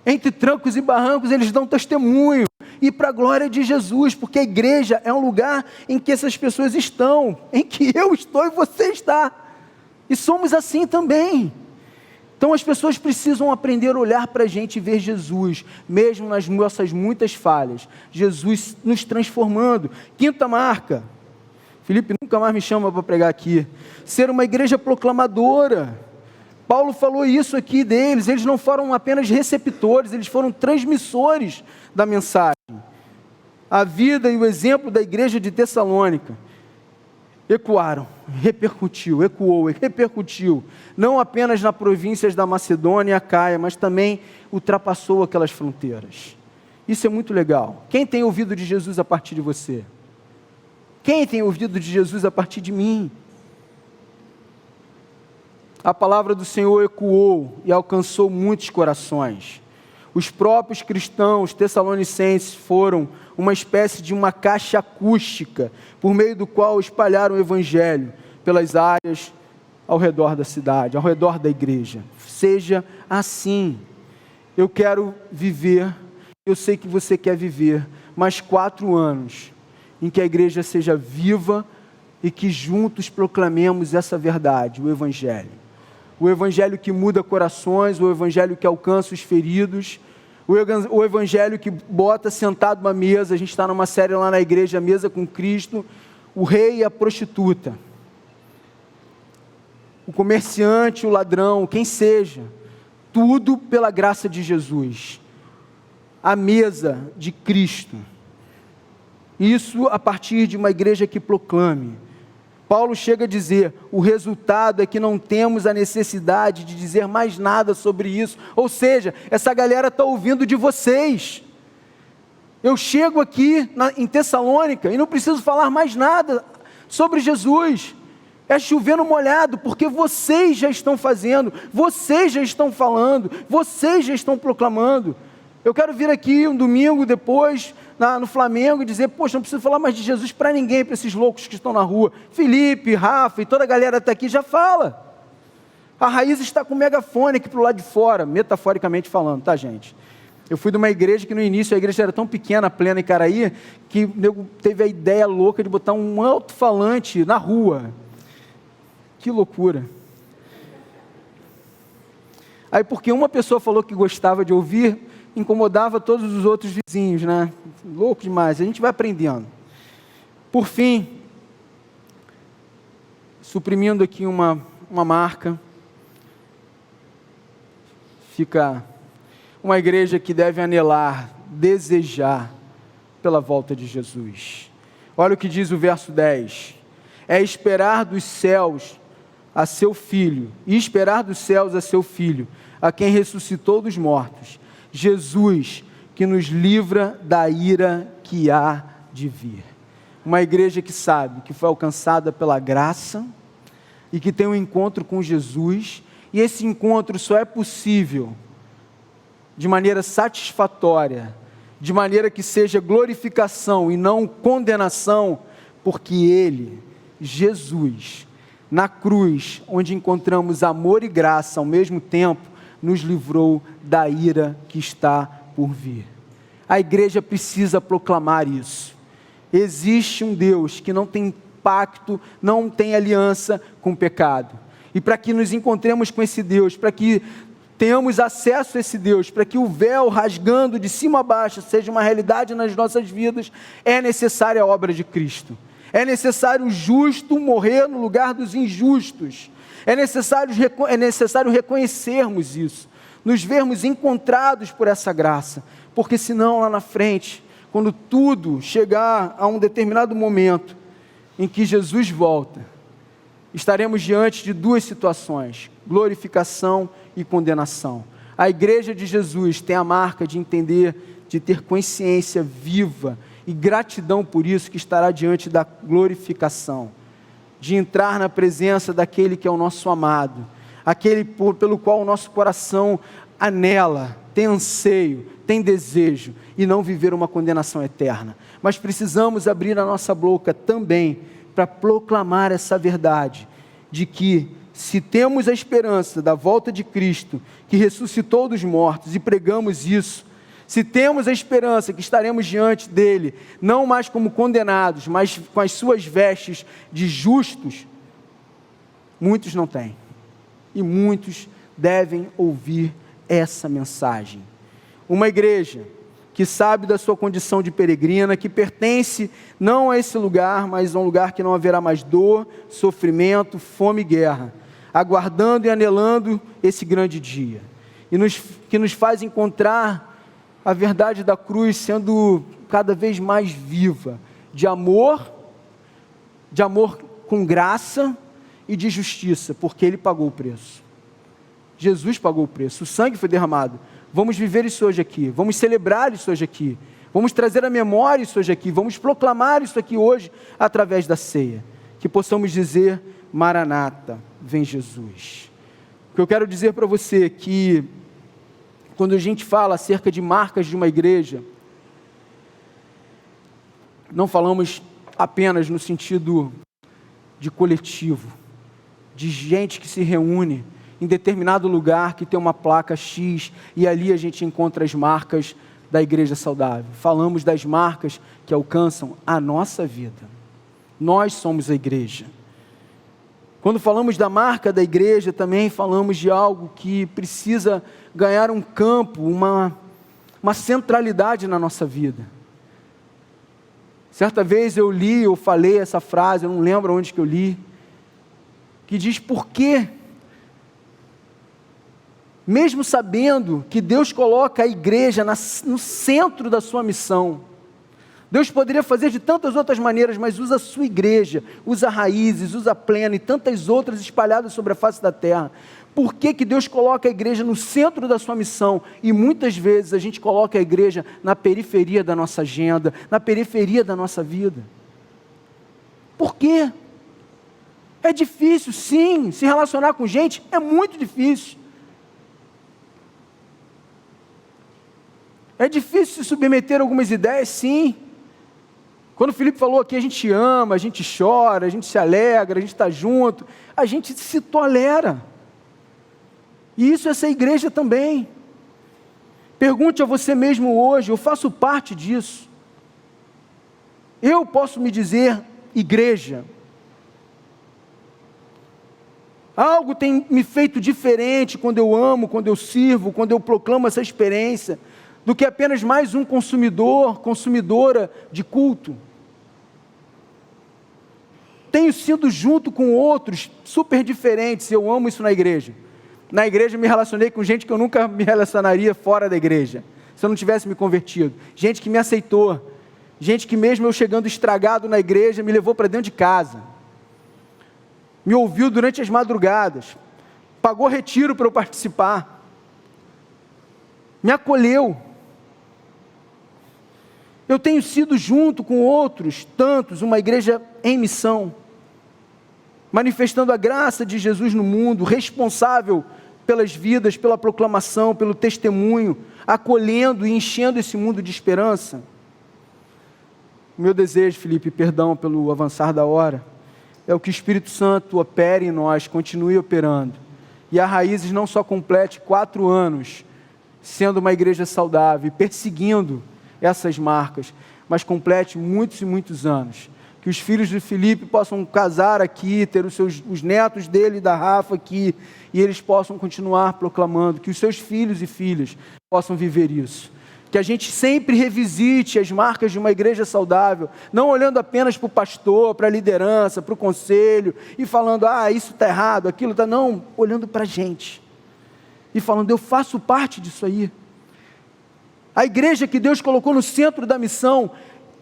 Entre trancos e barrancos eles dão testemunho, e para a glória de Jesus, porque a igreja é um lugar em que essas pessoas estão, em que eu estou e você está, e somos assim também. Então as pessoas precisam aprender a olhar para a gente e ver Jesus, mesmo nas nossas muitas falhas, Jesus nos transformando. Quinta marca, Felipe nunca mais me chama para pregar aqui, ser uma igreja proclamadora. Paulo falou isso aqui deles, eles não foram apenas receptores, eles foram transmissores da mensagem. A vida e o exemplo da igreja de Tessalônica ecoaram, repercutiu, não apenas nas províncias da Macedônia e Acaia, mas também ultrapassou aquelas fronteiras. Isso é muito legal. Quem tem ouvido de Jesus a partir de você? Quem tem ouvido de Jesus a partir de mim? A palavra do Senhor ecoou e alcançou muitos corações. Os próprios cristãos tessalonicenses foram uma espécie de uma caixa acústica, por meio do qual espalharam o evangelho pelas áreas ao redor da cidade, ao redor da igreja. Seja assim. Eu quero viver, eu sei que você quer viver, mais 4 anos em que a igreja seja viva e que juntos proclamemos essa verdade, o evangelho. O evangelho que muda corações, o evangelho que alcança os feridos, o evangelho que bota sentado numa mesa. A gente está numa série lá na igreja, Mesa com Cristo, o rei e a prostituta, o comerciante, o ladrão, quem seja, tudo pela graça de Jesus, a mesa de Cristo, isso a partir de uma igreja que proclame. Paulo chega a dizer, o resultado é que não temos a necessidade de dizer mais nada sobre isso, ou seja, essa galera está ouvindo de vocês. Eu chego aqui em Tessalônica e não preciso falar mais nada sobre Jesus, é chover no molhado, porque vocês já estão fazendo, vocês já estão falando, vocês já estão proclamando. Eu quero vir aqui um domingo depois, no Flamengo, e dizer, poxa, não preciso falar mais de Jesus para ninguém, para esses loucos que estão na rua. Felipe, Rafa e toda a galera está aqui, já fala. A Raiz está com o megafone aqui para o lado de fora, metaforicamente falando, tá, gente? Eu fui de uma igreja que no início a igreja era tão pequena, plena em Caraí, que eu teve a ideia louca de botar um alto-falante na rua. Que loucura. Aí porque uma pessoa falou que gostava de ouvir, incomodava todos os outros vizinhos, né? Louco demais, a gente vai aprendendo. Por fim, suprimindo aqui uma marca, fica uma igreja que deve anelar, desejar pela volta de Jesus. Olha o que diz o verso 10. É esperar dos céus a seu Filho, e esperar dos céus a seu Filho, a quem ressuscitou dos mortos, Jesus, que nos livra da ira que há de vir. Uma igreja que sabe que foi alcançada pela graça e que tem um encontro com Jesus, e esse encontro só é possível de maneira satisfatória, de maneira que seja glorificação e não condenação, porque Ele, Jesus, na cruz, onde encontramos amor e graça ao mesmo tempo, nos livrou da ira que está por vir. A igreja precisa proclamar isso. Existe um Deus que não tem pacto, não tem aliança com o pecado. E para que nos encontremos com esse Deus, para que tenhamos acesso a esse Deus, para que o véu rasgando de cima a baixo seja uma realidade nas nossas vidas, é necessária a obra de Cristo. É necessário o justo morrer no lugar dos injustos. É necessário reconhecermos isso, nos vermos encontrados por essa graça, porque senão lá na frente, quando tudo chegar a um determinado momento em que Jesus volta, estaremos diante de duas situações: glorificação e condenação. A igreja de Jesus tem a marca de entender, de ter consciência viva e gratidão por isso, que estará diante da glorificação, de entrar na presença daquele que é o nosso amado, aquele pelo qual o nosso coração anela, tem anseio, tem desejo, e não viver uma condenação eterna. Mas precisamos abrir a nossa boca também para proclamar essa verdade, de que se temos a esperança da volta de Cristo, que ressuscitou dos mortos, e pregamos isso, se temos a esperança que estaremos diante dele, não mais como condenados, mas com as suas vestes de justos, muitos não têm, e muitos devem ouvir essa mensagem. Uma igreja que sabe da sua condição de peregrina, que pertence não a esse lugar, mas a um lugar que não haverá mais dor, sofrimento, fome e guerra, aguardando e anelando esse grande dia, que nos faz encontrar a verdade da cruz sendo cada vez mais viva, de amor com graça e de justiça, porque Ele pagou o preço. Jesus pagou o preço, o sangue foi derramado. Vamos viver isso hoje aqui, vamos celebrar isso hoje aqui, vamos trazer à memória isso hoje aqui, vamos proclamar isso aqui hoje através da ceia, que possamos dizer: Maranata, vem Jesus. O que eu quero dizer para você é que quando a gente fala acerca de marcas de uma igreja, não falamos apenas no sentido de coletivo, de gente que se reúne em determinado lugar que tem uma placa X e ali a gente encontra as marcas da igreja saudável. Falamos das marcas que alcançam a nossa vida. Nós somos a igreja. Quando falamos da marca da igreja, também falamos de algo que precisa ganhar um campo, uma centralidade na nossa vida. Certa vez eu falei essa frase, eu não lembro onde que eu li, que diz: por que, mesmo sabendo que Deus coloca a igreja no centro da sua missão, Deus poderia fazer de tantas outras maneiras, mas usa a sua igreja, usa Raízes, usa Plena e tantas outras espalhadas sobre a face da terra. Por que que Deus coloca a igreja no centro da sua missão? E muitas vezes a gente coloca a igreja na periferia da nossa agenda, na periferia da nossa vida. Por quê? É difícil, sim, se relacionar com gente é muito difícil. É difícil se submeter a algumas ideias, sim. Quando o Felipe falou aqui, a gente ama, a gente chora, a gente se alegra, a gente está junto, a gente se tolera. E isso é essa igreja também. Pergunte a você mesmo hoje: eu faço parte disso? Eu posso me dizer igreja? Algo tem me feito diferente quando eu amo, quando eu sirvo, quando eu proclamo essa experiência, do que apenas mais um consumidora de culto. Tenho sido junto com outros super diferentes, eu amo isso na igreja. Na igreja me relacionei com gente que eu nunca me relacionaria fora da igreja, se eu não tivesse me convertido. Gente que me aceitou, gente que mesmo eu chegando estragado na igreja, me levou para dentro de casa, me ouviu durante as madrugadas, pagou retiro para eu participar, me acolheu. Eu tenho sido junto com outros tantos, uma igreja em missão, manifestando a graça de Jesus no mundo, responsável pelas vidas, pela proclamação, pelo testemunho, acolhendo e enchendo esse mundo de esperança. O meu desejo, Felipe, perdão pelo avançar da hora, é o que o Espírito Santo opere em nós, continue operando, e a Raízes não só complete 4 anos, sendo uma igreja saudável, perseguindo essas marcas, mas complete muitos e muitos anos. Que os filhos de Felipe possam casar aqui, ter os netos dele e da Rafa aqui, e eles possam continuar proclamando, que os seus filhos e filhas possam viver isso. Que a gente sempre revisite as marcas de uma igreja saudável, não olhando apenas para o pastor, para a liderança, para o conselho, e falando, isso está errado, aquilo está... Não, olhando para a gente, e falando, eu faço parte disso aí. A igreja que Deus colocou no centro da missão,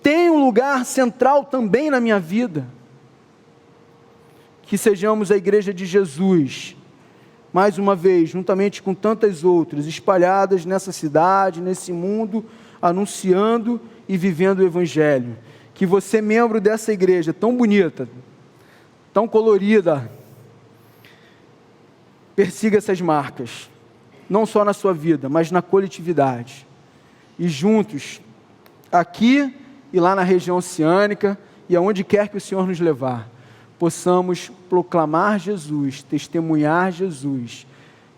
tem um lugar central também na minha vida. Que sejamos a igreja de Jesus, mais uma vez, juntamente com tantas outras, espalhadas nessa cidade, nesse mundo, anunciando e vivendo o Evangelho. Que você, membro dessa igreja tão bonita, tão colorida, persiga essas marcas, não só na sua vida, mas na coletividade. E juntos, aqui e lá na região oceânica, e aonde quer que o Senhor nos levar, possamos proclamar Jesus, testemunhar Jesus,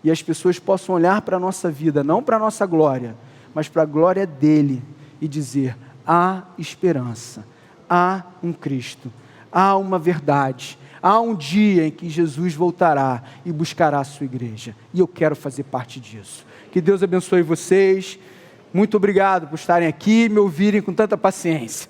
e as pessoas possam olhar para a nossa vida, não para a nossa glória, mas para a glória dEle, e dizer, há esperança, há um Cristo, há uma verdade, há um dia em que Jesus voltará e buscará a sua igreja, e eu quero fazer parte disso. Que Deus abençoe vocês. Muito obrigado por estarem aqui e me ouvirem com tanta paciência.